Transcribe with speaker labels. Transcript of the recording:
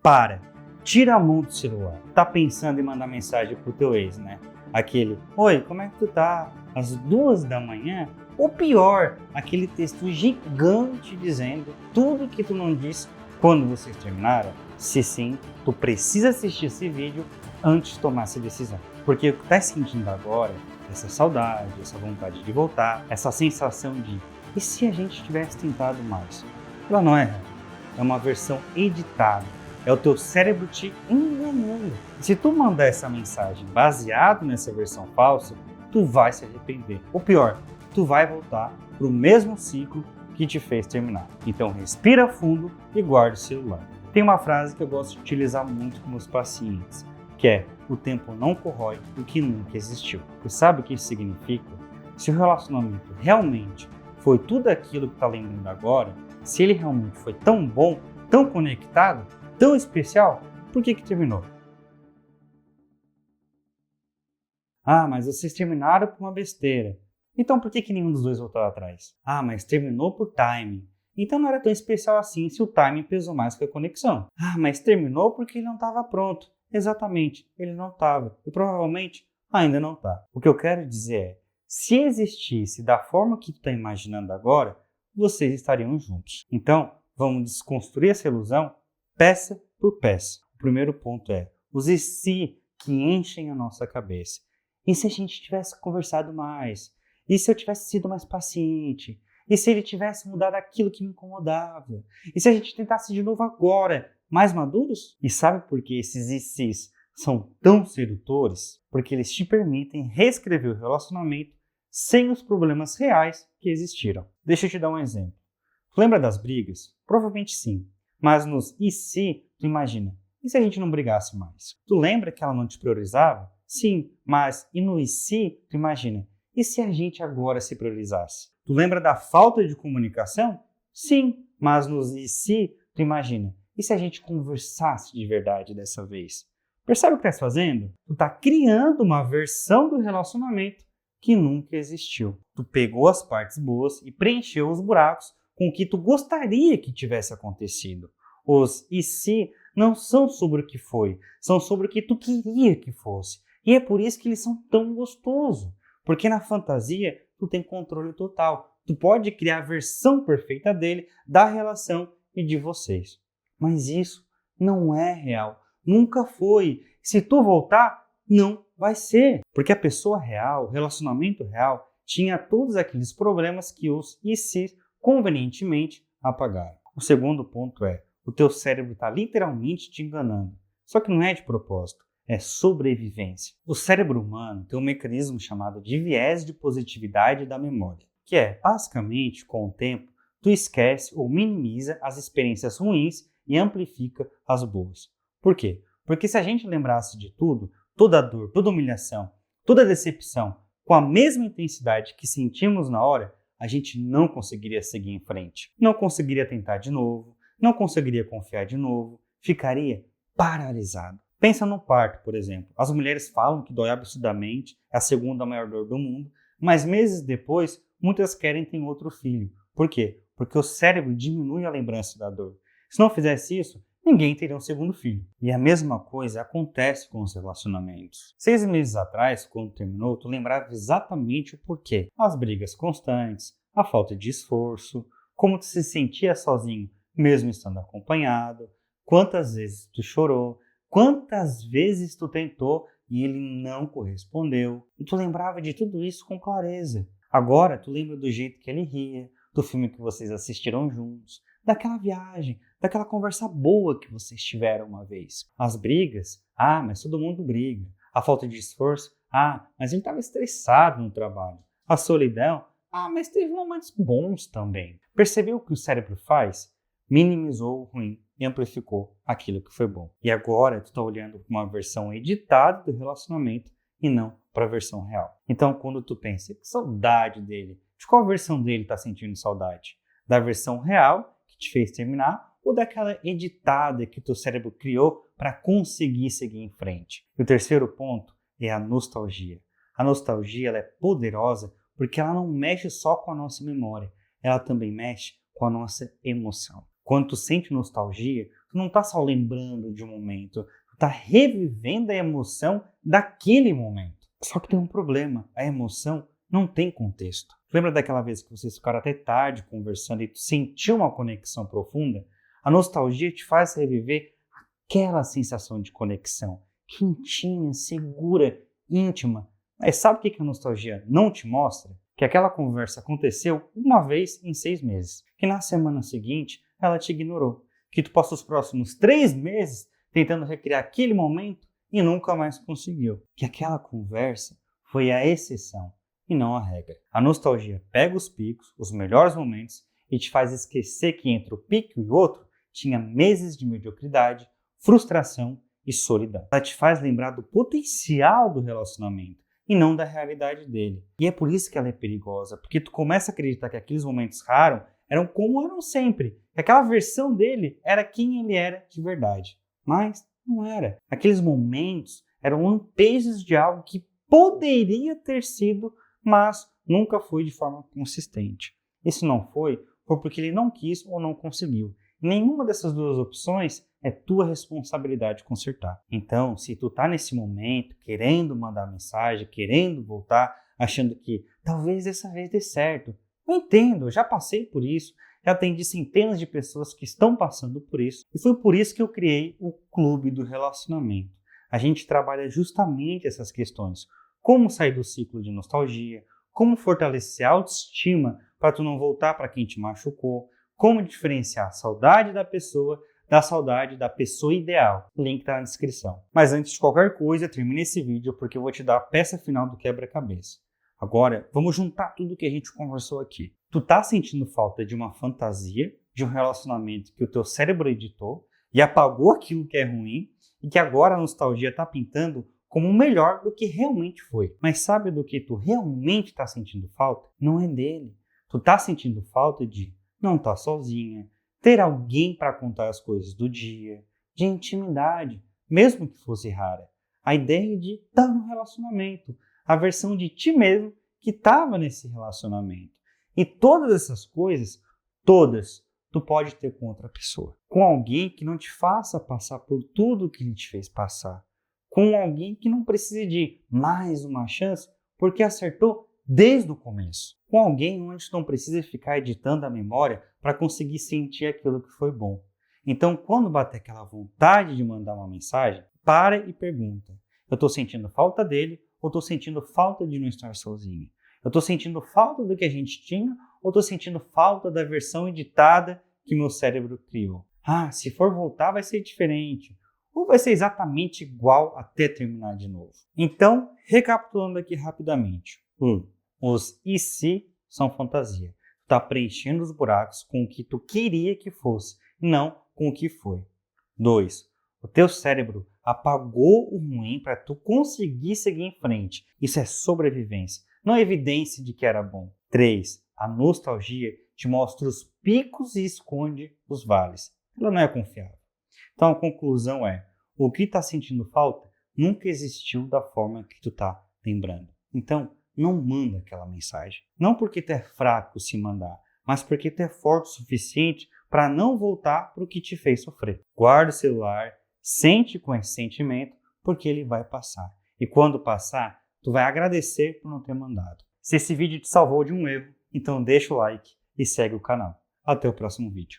Speaker 1: para. Tira a mão do celular. Tá pensando em mandar mensagem pro teu ex, né? Aquele, oi, como é que tu tá? Às 2 da manhã? Ou pior, aquele texto gigante dizendo tudo que tu não disse quando vocês terminaram. Se sim, tu precisa assistir esse vídeo antes de tomar essa decisão. Porque o que tu tá sentindo agora, essa saudade, essa vontade de voltar, essa sensação de e se a gente tivesse tentado mais? Ela não é real. É uma versão editada. É o teu cérebro te enganando. Se tu mandar essa mensagem baseado nessa versão falsa, tu vai se arrepender. Ou pior, tu vai voltar pro mesmo ciclo que te fez terminar. Então respira fundo e guarda o celular. Tem uma frase que eu gosto de utilizar muito com meus pacientes, que é: o tempo não corrói o que nunca existiu. E sabe o que isso significa? Se o relacionamento realmente foi tudo aquilo que está lembrando agora, se ele realmente foi tão bom, tão conectado, tão especial, por que terminou? Ah, mas vocês terminaram por uma besteira. Então por que nenhum dos dois voltou atrás? Ah, mas terminou por timing. Então não era tão especial assim se o timing pesou mais que a conexão. Ah, mas terminou porque ele não estava pronto. Exatamente, ele não estava. E provavelmente ainda não está. O que eu quero dizer é, se existisse da forma que tu está imaginando agora, vocês estariam juntos. Então, vamos desconstruir essa ilusão peça por peça. O primeiro ponto é os e se que enchem a nossa cabeça. E se a gente tivesse conversado mais? E se eu tivesse sido mais paciente? E se ele tivesse mudado aquilo que me incomodava? E se a gente tentasse de novo agora, mais maduros? E sabe por que esses e se's são tão sedutores? Porque eles te permitem reescrever o relacionamento sem os problemas reais que existiram. Deixa eu te dar um exemplo. Lembra das brigas? Provavelmente sim. Mas nos e se, tu imagina, e se a gente não brigasse mais? Tu lembra que ela não te priorizava? Sim, mas e no e se, tu imagina, e se a gente agora se priorizasse? Tu lembra da falta de comunicação? Sim, mas nos e se, tu imagina, e se a gente conversasse de verdade dessa vez? Percebe o que estás fazendo? Tu está criando uma versão do relacionamento que nunca existiu. Tu pegou as partes boas e preencheu os buracos com o que tu gostaria que tivesse acontecido. Os e se não são sobre o que foi, são sobre o que tu queria que fosse. E é por isso que eles são tão gostosos. Porque na fantasia, tu tem controle total. Tu pode criar a versão perfeita dele, da relação e de vocês. Mas isso não é real. Nunca foi. Se tu voltar, não vai ser. Porque a pessoa real, o relacionamento real, tinha todos aqueles problemas que os e se convenientemente apagaram. O segundo ponto é, o teu cérebro está literalmente te enganando. Só que não é de propósito, é sobrevivência. O cérebro humano tem um mecanismo chamado de viés de positividade da memória, que é, basicamente, com o tempo, tu esquece ou minimiza as experiências ruins e amplifica as boas. Por quê? Porque se a gente lembrasse de tudo, toda dor, toda humilhação, toda decepção, com a mesma intensidade que sentimos na hora, a gente não conseguiria seguir em frente. Não conseguiria tentar de novo, não conseguiria confiar de novo, ficaria paralisado. Pensa no parto, por exemplo. As mulheres falam que dói absurdamente, é a segunda maior dor do mundo, mas meses depois, muitas querem ter outro filho. Por quê? Porque o cérebro diminui a lembrança da dor. Se não fizesse isso, ninguém teria um segundo filho. E a mesma coisa acontece com os relacionamentos. 6 meses atrás, quando terminou, tu lembrava exatamente o porquê. As brigas constantes, a falta de esforço, como tu se sentia sozinho, mesmo estando acompanhado, quantas vezes tu chorou, quantas vezes tu tentou e ele não correspondeu. E tu lembrava de tudo isso com clareza. Agora tu lembra do jeito que ele ria, do filme que vocês assistiram juntos, daquela viagem, daquela conversa boa que vocês tiveram uma vez. As brigas, mas todo mundo briga. A falta de esforço, mas ele estava estressado no trabalho. A solidão, mas teve momentos bons também. Percebeu o que o cérebro faz? Minimizou o ruim e amplificou aquilo que foi bom. E agora tu está olhando para uma versão editada do relacionamento e não para a versão real. Então quando tu pensa, que saudade dele, de qual versão dele está sentindo saudade? Da versão real que te fez terminar ou daquela editada que teu cérebro criou para conseguir seguir em frente? E o terceiro ponto é a nostalgia. A nostalgia ela é poderosa porque ela não mexe só com a nossa memória, ela também mexe com a nossa emoção. Quando tu sente nostalgia, tu não está só lembrando de um momento, tu está revivendo a emoção daquele momento. Só que tem um problema, a emoção não tem contexto. Lembra daquela vez que vocês ficaram até tarde conversando e tu sentiu uma conexão profunda? A nostalgia te faz reviver aquela sensação de conexão, quentinha, segura, íntima. Mas sabe o que a nostalgia não te mostra? Que aquela conversa aconteceu uma vez em 6 meses, que na semana seguinte ela te ignorou, que tu passou os próximos 3 meses tentando recriar aquele momento e nunca mais conseguiu, que aquela conversa foi a exceção e não a regra. A nostalgia pega os picos, os melhores momentos e te faz esquecer que entre o pico e o outro tinha meses de mediocridade, frustração e solidão. Ela te faz lembrar do potencial do relacionamento e não da realidade dele. E é por isso que ela é perigosa, porque tu começa a acreditar que aqueles momentos raros eram como eram sempre, que aquela versão dele era quem ele era de verdade. Mas não era. Aqueles momentos eram lampejos de algo que poderia ter sido, mas nunca foi de forma consistente. E se não foi porque ele não quis ou não conseguiu. Nenhuma dessas duas opções é tua responsabilidade consertar. Então, se tu tá nesse momento, querendo mandar mensagem, querendo voltar, achando que talvez dessa vez dê certo, eu entendo, eu já passei por isso, já atendi centenas de pessoas que estão passando por isso, e foi por isso que eu criei o Clube do Relacionamento. A gente trabalha justamente essas questões, como sair do ciclo de nostalgia, como fortalecer a autoestima para tu não voltar para quem te machucou, como diferenciar a saudade da saudade da pessoa ideal. O link está na descrição. Mas antes de qualquer coisa, termine esse vídeo porque eu vou te dar a peça final do quebra-cabeça. Agora, vamos juntar tudo que a gente conversou aqui. Tu tá sentindo falta de uma fantasia, de um relacionamento que o teu cérebro editou e apagou aquilo que é ruim e que agora a nostalgia tá pintando como melhor do que realmente foi. Mas sabe do que tu realmente tá sentindo falta? Não é dele. Tu tá sentindo falta de não estar sozinha, ter alguém para contar as coisas do dia, de intimidade, mesmo que fosse rara. A ideia de estar no relacionamento, a versão de ti mesmo que estava nesse relacionamento. E todas essas coisas, todas, tu pode ter com outra pessoa. Com alguém que não te faça passar por tudo que ele te fez passar. Com alguém que não precise de mais uma chance porque acertou desde o começo. Com alguém onde não precisa ficar editando a memória para conseguir sentir aquilo que foi bom. Então, quando bater aquela vontade de mandar uma mensagem, para e pergunta. Eu estou sentindo falta dele ou estou sentindo falta de não estar sozinho? Eu estou sentindo falta do que a gente tinha ou estou sentindo falta da versão editada que meu cérebro criou? Ah, se for voltar vai ser diferente. Ou vai ser exatamente igual até terminar de novo. Então, recapitulando aqui rapidamente. Os e se são fantasia. Tu está preenchendo os buracos com o que tu queria que fosse, não com o que foi. 2. O teu cérebro apagou o ruim para tu conseguir seguir em frente. Isso é sobrevivência, não é evidência de que era bom. 3. A nostalgia te mostra os picos e esconde os vales. Ela não é confiável. Então a conclusão é, o que está sentindo falta nunca existiu da forma que tu está lembrando. Então, não manda aquela mensagem. Não porque tu é fraco se mandar, mas porque tu é forte o suficiente para não voltar para o que te fez sofrer. Guarda o celular, sente com esse sentimento, porque ele vai passar. E quando passar, tu vai agradecer por não ter mandado. Se esse vídeo te salvou de um erro, então deixa o like e segue o canal. Até o próximo vídeo.